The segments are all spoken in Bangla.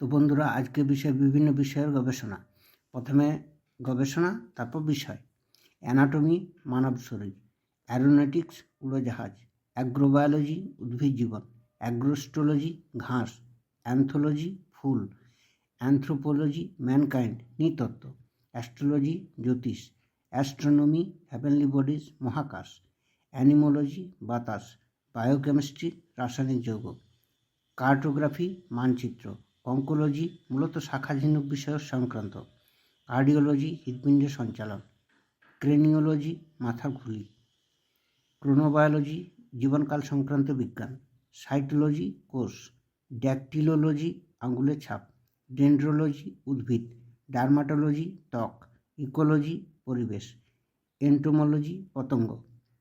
তো বন্ধুরা, আজকে বিভিন্ন বিষয়ের গবেষণা। প্রথমে গবেষণা, তারপর বিষয়। অ্যানাটমি মানব শরীর, অ্যারোনটিক্স উড়োজাহাজ, অ্যাগ্রোবায়োলজি উদ্ভিদ জীবন, অ্যাগ্রোস্টোলজি ঘাস, অ্যান্থোলজি ফুল, অ্যানথ্রোপোলজি ম্যানকাইন্ড নৃতত্ত্ব, অ্যাস্ট্রোলজি জ্যোতিষ, অ্যাস্ট্রোনমি হেভেনলি বডিজ মহাকাশ, অ্যানিমোলজি বাতাস, বায়োকেমিস্ট্রি রাসায়নিক যৌগ, কার্টোগ্রাফি মানচিত্র, অঙ্কোলজি মূলত শাখা ঝিনুক বিষয় সংক্রান্ত, কার্ডিওলজি হৃৎপিণ্ড সঞ্চালন, ক্রেনিওলজি মাথার খুলি, ক্রোনোবায়োলজি জীবনকাল সংক্রান্ত বিজ্ঞান, সাইটোলজি কোষ, ড্যাকটিলোলজি আঙুলের ছাপ, ডেন্ড্রোলজি উদ্ভিদ, ডার্মাটোলজি ত্বক, ইকোলজি পরিবেশ, এন্টোমোলজি পতঙ্গ,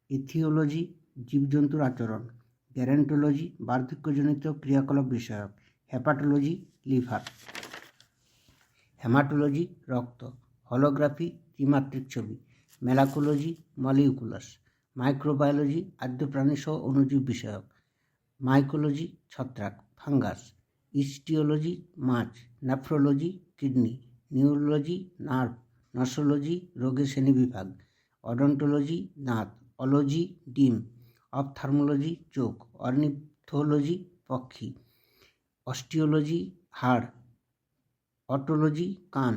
ইথিওলজি জীবজন্তুর আচরণ, গ্যারেন্টোলজি বার্ধক্যজনিত ক্রিয়াকলাপ বিষয়ক, হেপাটোলজি লিভার, হেমাটোলজি রক্ত, হলোগ্রাফি ত্রিমাত্রিক ছবি, মেলাকোলজি মলিকুলাস, মাইক্রোবায়োলজি আদ্য প্রাণীসহ অণুজীব বিষয়ক, মাইকোলজি ছত্রাক ফাঙ্গাস, ইস্টিওলজি মাছ, নেফ্রোলজি কিডনি, নিউরোলজি নার্ভ, নসোলজি রোগের শ্রেণীবিভাগ, অডন্টোলজি দাঁত, অলজি ডিম, অপথ্যালমোলজি চোখ, অর্নিথোলজি পক্ষী, অস্টিওলজি হাড়, অটোলজি কান,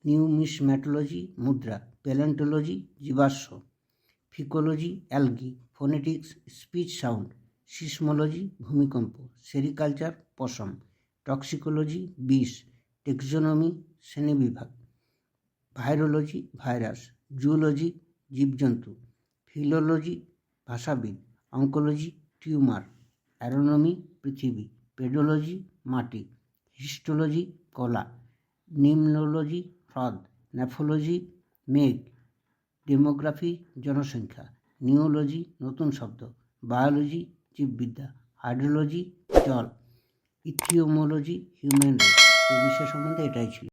নিউমিসম্যাটোলজি মুদ্রা, প্যালেন্টোলজি জীবাশ্ম, phycology algae, phonetics speech sound, seismology ভূমিকম্প, সেরিকালচার পশম, টক্সিকোলজি বিষ, টেক্সোনমি শ্রেণীবিভাগ, ভাইরোলজি ভাইরাস, জুওলজি জীবজন্তু, ফিলোলজি ভাষাবিদ, অঙ্কোলজি টিউমার, অ্যারোনমি পৃথিবী, পেডোলজি মাটি, হিস্টোলজি কলা, নিমনোলজি হ্রদ, নেফোলজি মেঘ, ডেমোগ্রাফি জনসংখ্যা, নিওলজি নতুন শব্দ, বায়োলজি জীববিদ্যা, হাইড্রোলজি জল, ইথিওমোলজি হিউম্যান রেস। এই বিষয় সম্বন্ধে এটাই ছিল।